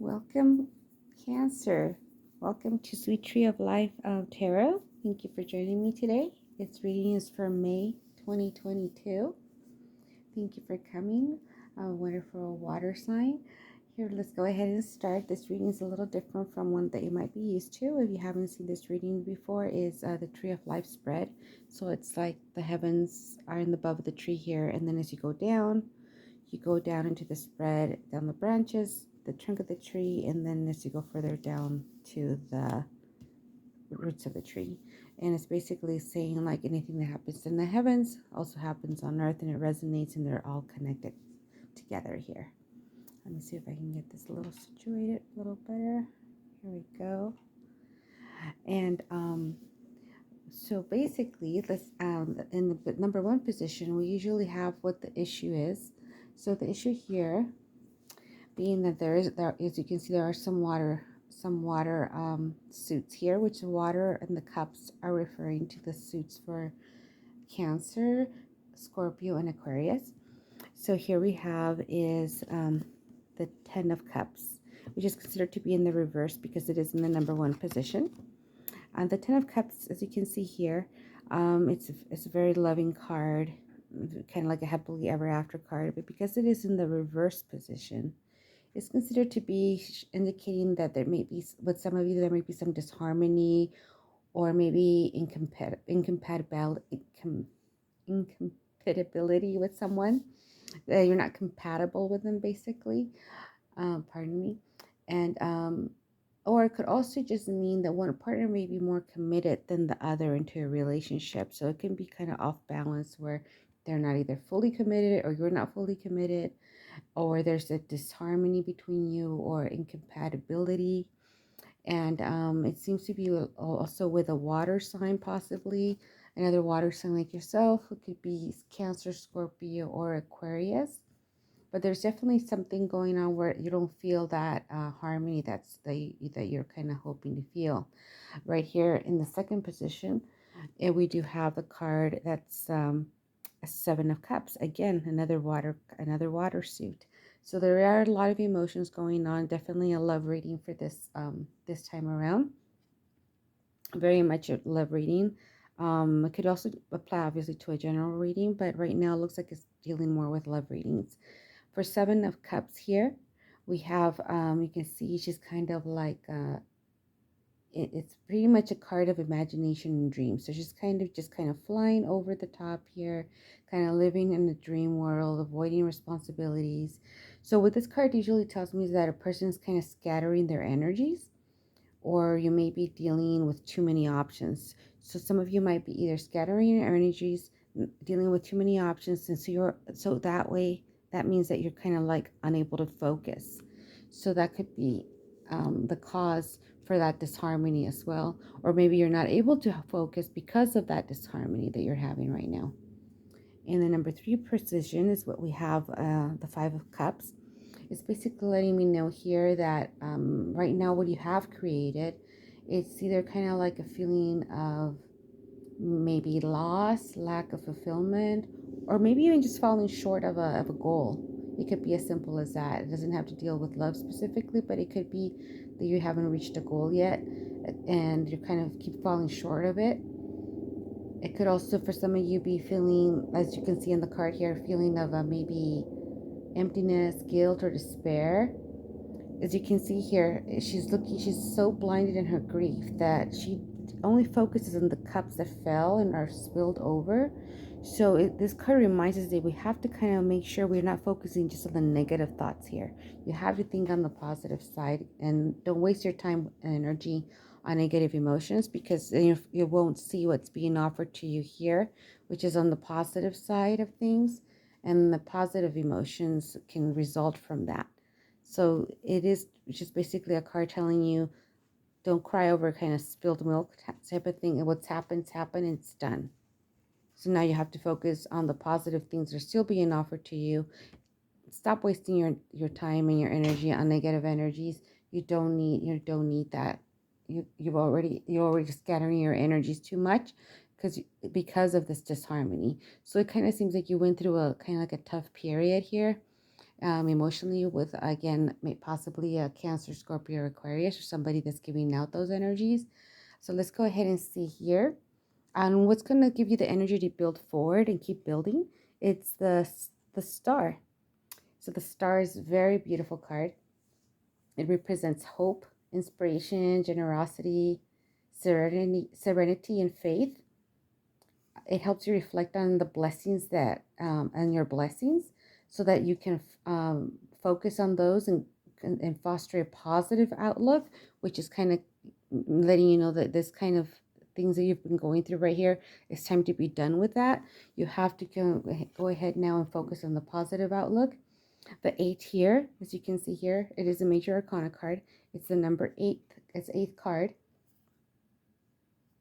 Welcome, Cancer. Welcome to Sweet Tree of Life Tarot. Thank you for joining me today. This reading is for May 2022. Thank you for coming. A wonderful water sign. Here, let's go ahead and start. This reading is a little different from one that you might be used to. If you haven't seen this reading before, is the Tree of Life spread. So it's like the heavens are in the above of the tree here, and then as you go down into the spread, down the branches, the trunk of the tree, and then as you go further down to the roots of the tree. And it's basically saying like anything that happens in the heavens also happens on earth, and it resonates, and they're all connected together here. Let me see if I can get this a little situated a little better. Here we go. And so basically, let's in the number one position, we usually have what the issue is. So the issue here being that there is, as you can see, there are some water suits here, which the water and the cups are referring to the suits for Cancer, Scorpio, and Aquarius. So here we have is the 10 of Cups, which is considered to be in the reverse because it is in the number one position. And the 10 of Cups, as you can see here, it's a very loving card, kind of like a happily ever after card, but because it is in the reverse position, it's considered to be indicating that there may be, with some of you, there may be some disharmony or maybe incompatibility with someone. You're not compatible with them, basically. Pardon me. And or it could also just mean that one partner may be more committed than the other into a relationship. So it can be kind of off balance where they're not either fully committed or you're not fully committed, or there's a disharmony between you or incompatibility. And it seems to be also with a water sign, possibly another water sign like yourself. It could be Cancer, Scorpio, or Aquarius. But there's definitely something going on where you don't feel that harmony that you're kind of hoping to feel. Right here in the second position, we do have a card that's a 7 of Cups. Again, another water suit. So there are a lot of emotions going on. Definitely a love reading for this this time around. Very much a love reading. It could also apply obviously to a general reading, but right now it looks like it's dealing more with love readings. For 7 of Cups here, we have, you can see she's kind of like, it's pretty much a card of imagination and dreams. So she's kind of flying over the top here, kind of living in the dream world, avoiding responsibilities. So what this card usually tells me is that a person is kind of scattering their energies, or you may be dealing with too many options. So some of you might be either scattering your energies, dealing with too many options, and so that way, that means that you're kind of like unable to focus. So that could be the cause for that disharmony as well. Or maybe you're not able to focus because of that disharmony that you're having right now. In the number 3 position is what we have, the 5 of Cups. It's basically letting me know here that right now what you have created, it's either kind of like a feeling of maybe loss, lack of fulfillment, or maybe even just falling short of a goal. It could be as simple as that. It doesn't have to deal with love specifically, but it could be that you haven't reached a goal yet and you kind of keep falling short of it. It could also, for some of you, be feeling, as you can see in the card here, feeling of maybe emptiness, guilt, or despair. As you can see here, she's so blinded in her grief that she only focuses on the cups that fell and are spilled over. So this card reminds us that we have to kind of make sure we're not focusing just on the negative thoughts here. You have to think on the positive side, and don't waste your time and energy on negative emotions, because then you won't see what's being offered to you here, which is on the positive side of things, and the positive emotions can result from that. So it is just basically a card telling you, don't cry over kind of spilled milk type of thing. And what's happened, and it's done. So now you have to focus on the positive things that are still being offered to you. Stop wasting your time and your energy on negative energies. You don't need that. You're already scattering your energies too much because of this disharmony. So it kind of seems like you went through a kind of like a tough period here. emotionally with, again, possibly a Cancer, Scorpio, or Aquarius, or somebody that's giving out those energies. So let's go ahead and see here. And what's going to give you the energy to build forward and keep building? It's the star. So the star is a very beautiful card. It represents hope, inspiration, generosity, serenity, and faith. It helps you reflect on the blessings and your blessings, so that you can focus on those and foster a positive outlook, which is kind of letting you know that this kind of things that you've been going through right here, it's time to be done with that. You have to go ahead now and focus on the positive outlook. The 8 here, as you can see here, it is a major arcana card. It's the number 8. It's 8th card.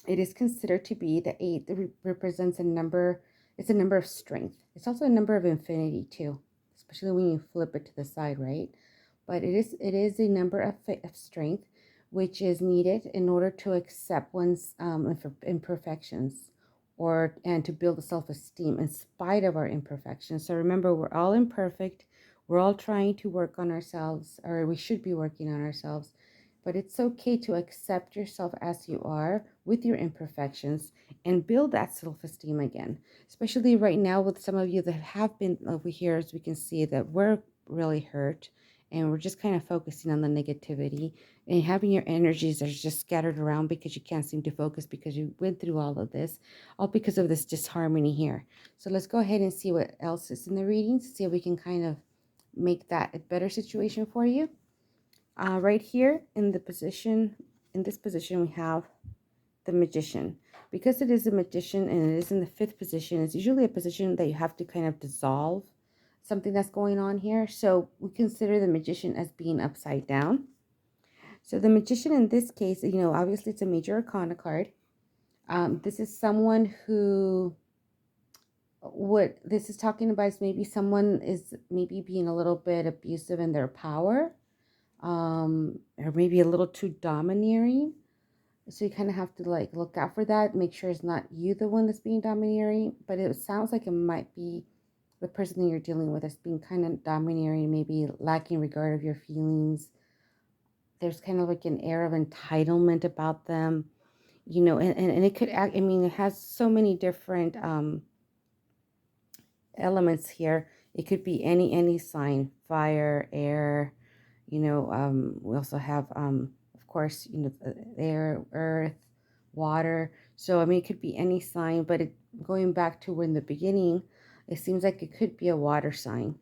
It is considered to be the 8 that represents a number. It's a number of strength. It's also a number of infinity too, especially when you flip it to the side, right? But it is a number of strength, which is needed in order to accept one's imperfections, and to build a self-esteem in spite of our imperfections. So remember, we're all imperfect. We're all trying to work on ourselves, or we should be working on ourselves. But it's okay to accept yourself as you are with your imperfections and build that self-esteem again. Especially right now with some of you that have been over here, as we can see that we're really hurt and we're just kind of focusing on the negativity and having your energies that are just scattered around because you can't seem to focus because you went through all of this, all because of this disharmony here. So let's go ahead and see what else is in the readings, see if we can kind of make that a better situation for you. Right here in this position, we have the Magician. Because it is a Magician and it is in the 5th position, it's usually a position that you have to kind of dissolve something that's going on here. So we consider the Magician as being upside down. So the Magician in this case, obviously it's a major arcana card. This is someone who, what this is talking about is maybe someone is maybe being a little bit abusive in their power, or maybe a little too domineering. So you kind of have to look out for that, make sure it's not you the one that's being domineering, but it sounds like it might be the person that you're dealing with that's being kind of domineering, maybe lacking regard of your feelings. There's kind of like an air of entitlement about them, and it could act, it has so many different elements here. It could be any sign, fire, air, we also have, of course, air, earth, water. So, it could be any sign, but going back to in the beginning, it seems like it could be a water sign.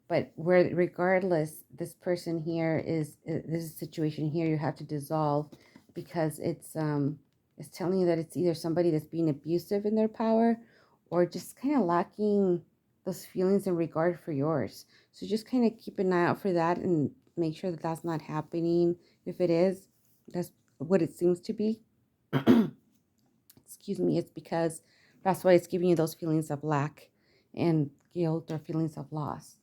But regardless, this person here this situation here you have to dissolve, because it's telling you that it's either somebody that's being abusive in their power, or just kind of lacking those feelings and regard for yours. So just kind of keep an eye out for that and make sure that that's not happening. If it is, that's what it seems to be. Excuse me. It's because that's why it's giving you those feelings of lack and guilt, or feelings of loss.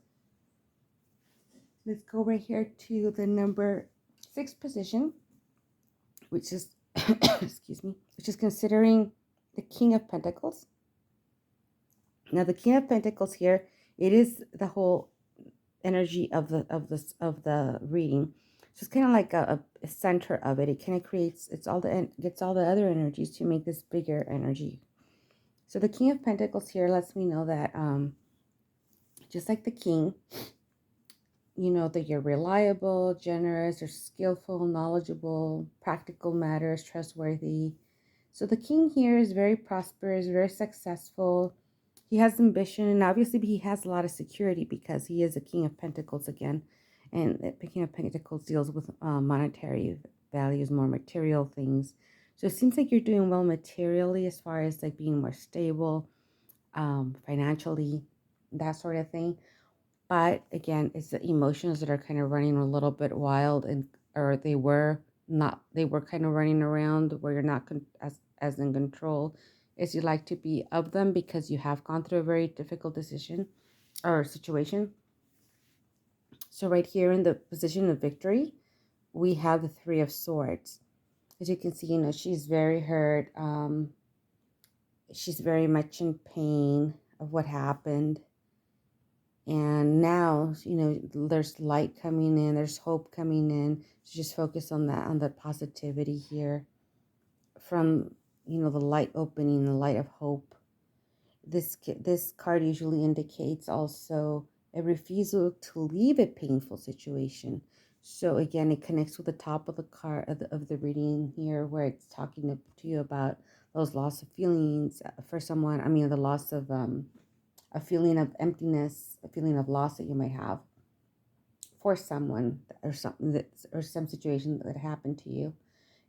Let's go right here to the number 6 position, which is, excuse me, which is considering the King of Pentacles. Now, the King of Pentacles here, it is the whole energy of the reading. So it's kind of like a center of it. It kind of gets all the other energies to make this bigger energy. So the King of Pentacles here lets me know that just like the King, that you're reliable, generous, or skillful, knowledgeable, practical matters, trustworthy. So the King here is very prosperous, very successful. He has ambition, and obviously he has a lot of security because he is a King of Pentacles again. And the King of Pentacles deals with monetary values, more material things. So it seems like you're doing well materially, as far as like being more stable, financially, that sort of thing. But again, it's the emotions that are kind of running a little bit wild, or they were kind of running around where you're not as in control as you like to be of them, because you have gone through a very difficult decision or situation. So right here in the position of victory, we have the 3 of Swords. As you can see, she's very hurt. She's very much in pain of what happened. And now, there's light coming in, there's hope coming in. So just focus on that, on the positivity here from, the light opening, the light of hope. This card usually indicates also a refusal to leave a painful situation. So again, it connects with the top of the card of the reading here, where it's talking to you about those loss of feelings for someone. I mean, the loss of a feeling of emptiness, a feeling of loss that you might have for someone, or something that, or some situation that happened to you.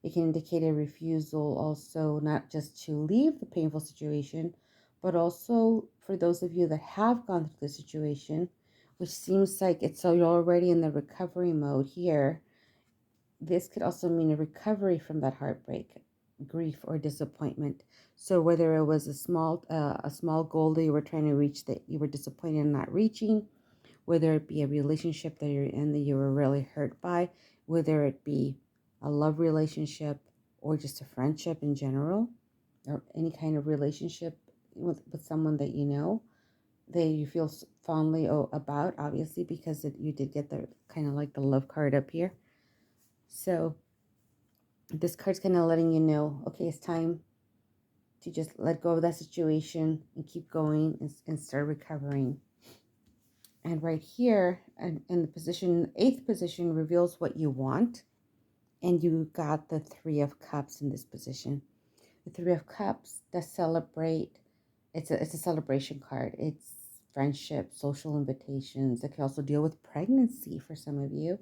It can indicate a refusal also, not just to leave the painful situation, but also for those of you that have gone through the situation, which seems like you're already in the recovery mode here. This could also mean a recovery from that heartbreak, grief, or disappointment. So whether it was a small goal that you were trying to reach that you were disappointed in not reaching, whether it be a relationship that you're in that you were really hurt by, whether it be a love relationship or just a friendship in general, or any kind of relationship with someone that that you feel fondly about, obviously, because you did get the kind of like the love card up here. So this card's kind of letting you know, okay, it's time to just let go of that situation and keep going and start recovering. And right here, in the position, 8th position, reveals what you want. And you got the 3 of Cups in this position. The 3 of Cups does celebrate. It's a celebration card. It's friendship, social invitations. It can also deal with pregnancy for some of you,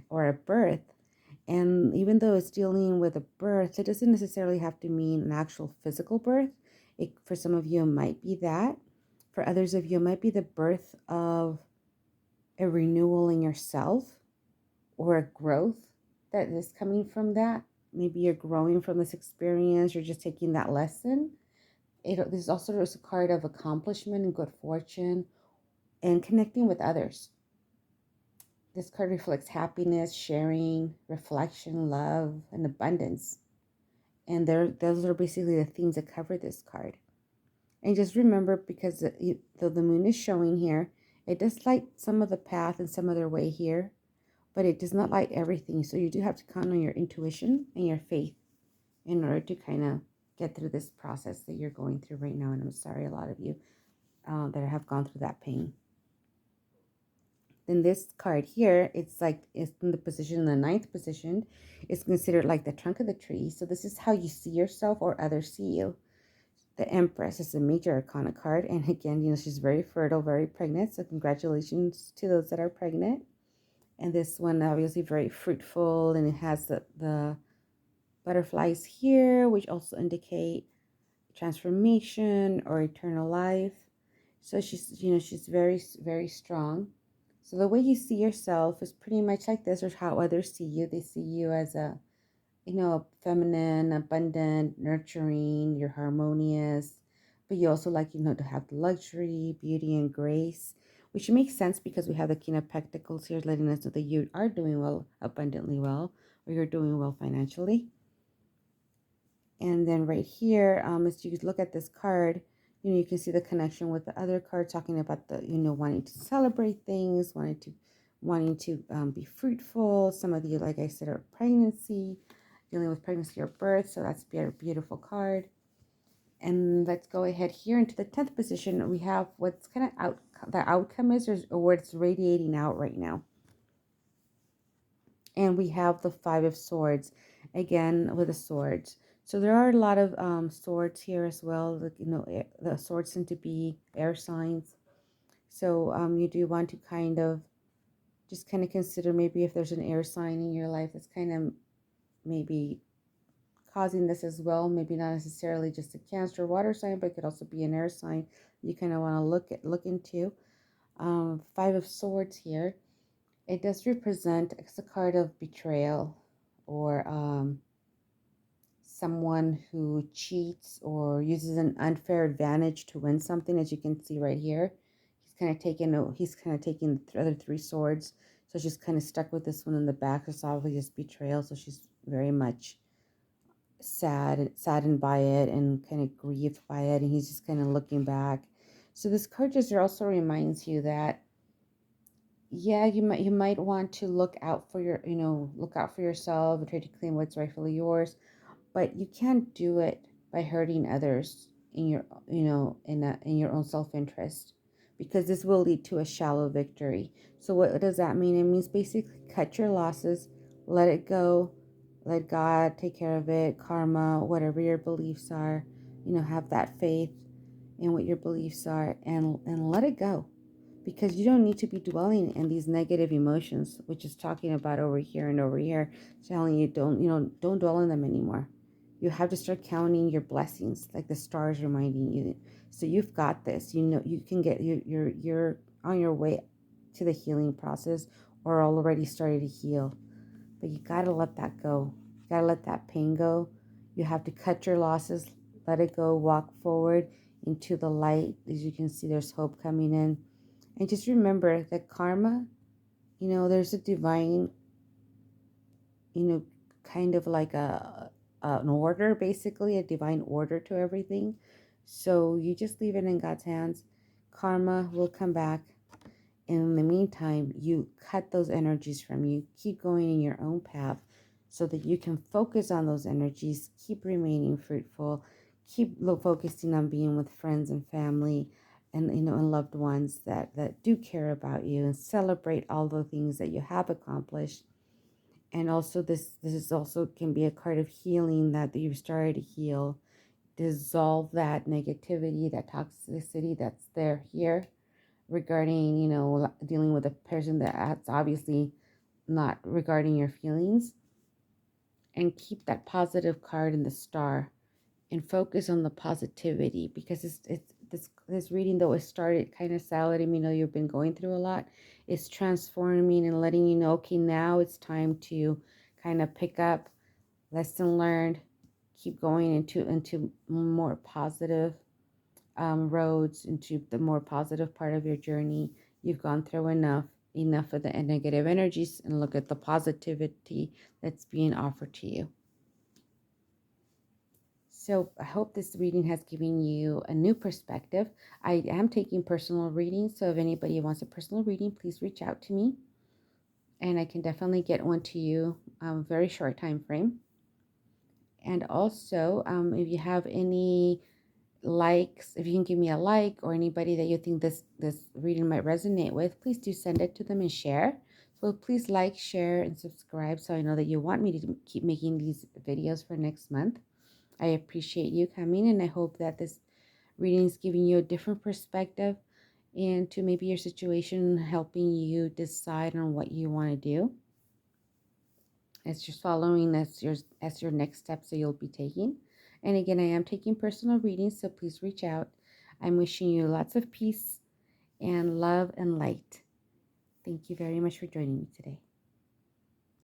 or a birth. And even though it's dealing with a birth, it doesn't necessarily have to mean an actual physical birth. For some of you, it might be that. For others of you, it might be the birth of a renewal in yourself, or a growth that is coming from that. Maybe you're growing from this experience, you're just taking that lesson. There's also a card of accomplishment and good fortune and connecting with others. This card reflects happiness, sharing, reflection, love, and abundance. And those are basically the themes that cover this card. And just remember, because though the moon is showing here, it does light some of the path and some other way here, but it does not light everything. So you do have to count on your intuition and your faith in order to kind of get through this process that you're going through right now. And I'm sorry, a lot of you that have gone through that pain. Then this card here, it's in the position, the 9th position. It's considered like the trunk of the tree. So this is how you see yourself or others see you. The Empress is a major arcana card. And again, she's very fertile, very pregnant. So congratulations to those that are pregnant. And this one obviously very fruitful, and it has the butterflies here, which also indicate transformation or eternal life. So she's very, very strong. So the way you see yourself is pretty much like this, or how others see you. They see you as a feminine, abundant, nurturing, you're harmonious, but you also like, to have the luxury, beauty, and grace, which makes sense because we have the King of Pentacles here letting us know that you are doing well, abundantly well, or you're doing well financially. And then right here, as you look at this card, you can see the connection with the other card talking about the, wanting to celebrate things, wanting to be fruitful. Some of you, like I said, are pregnancy, dealing with pregnancy or birth. So that's a beautiful card. And let's go ahead here into the 10th position. We have what's kind of the outcome is, or what it's radiating out right now. And we have the 5 of Swords, again with the swords. So there are a lot of swords here as well. The swords tend to be air signs. So you do want to just consider maybe if there's an air sign in your life that's kind of maybe causing this as well. Maybe not necessarily just a Cancer water sign, but it could also be an air sign you kind of want to look into. 5 of Swords here. It does represent, it's a card of betrayal, or someone who cheats or uses an unfair advantage to win something. As you can see right here, he's kind of taking the other 3 swords. So she's kind of stuck with this one in the back. It's obviously betrayal. So she's very much saddened by it and kind of grieved by it. And he's just kind of looking back. So this card just also reminds you that Yeah, you might want to look out for your, look out for yourself and try to claim what's rightfully yours, but you can't do it by hurting others in your, in your own self-interest, because this will lead to a shallow victory. So what does that mean? It means basically cut your losses, let it go, let God take care of it, karma, whatever your beliefs are, have that faith in what your beliefs are, and let it go, because you don't need to be dwelling in these negative emotions, which is talking about over here and over here, telling you don't dwell in them anymore. You have to start counting your blessings, like the stars reminding you. So you've got this. You can get you're on your way to the healing process, or already started to heal. But you gotta let that go. You gotta let that pain go. You have to cut your losses, let it go, walk forward into the light. As you can see, there's hope coming in. And just remember that karma, there's a divine, you know, kind of like an order, basically, a divine order to everything. So you just leave it in God's hands. Karma will come back. In the meantime, you cut those energies from you. Keep going in your own path so that you can focus on those energies, keep remaining fruitful, keep focusing on being with friends and family, and and loved ones that do care about you, and celebrate all the things that you have accomplished. And also this is also can be a card of healing, that you've started to heal. Dissolve that negativity, that toxicity that's there here regarding, dealing with a person that's obviously not regarding your feelings. And keep that positive card in the star and focus on the positivity, because it's this reading, though it started kind of sad, letting me know you've been going through a lot, it's transforming and letting you know, okay, now it's time to kind of pick up, lesson learned, keep going into more positive roads, into the more positive part of your journey. You've gone through enough of the negative energies, and look at the positivity that's being offered to you. So I hope this reading has given you a new perspective. I am taking personal readings, so if anybody wants a personal reading, please reach out to me, and I can definitely get one to you very short time frame. And also, if you have any likes, if you can give me a like, or anybody that you think this reading might resonate with, please do send it to them and share. So please like, share, and subscribe, so I know that you want me to keep making these videos for next month. I appreciate you coming, and I hope that this reading is giving you a different perspective into maybe your situation, helping you decide on what you want to do. It's just following as your next steps that you'll be taking. And again, I am taking personal readings, so please reach out. I'm wishing you lots of peace and love and light. Thank you very much for joining me today.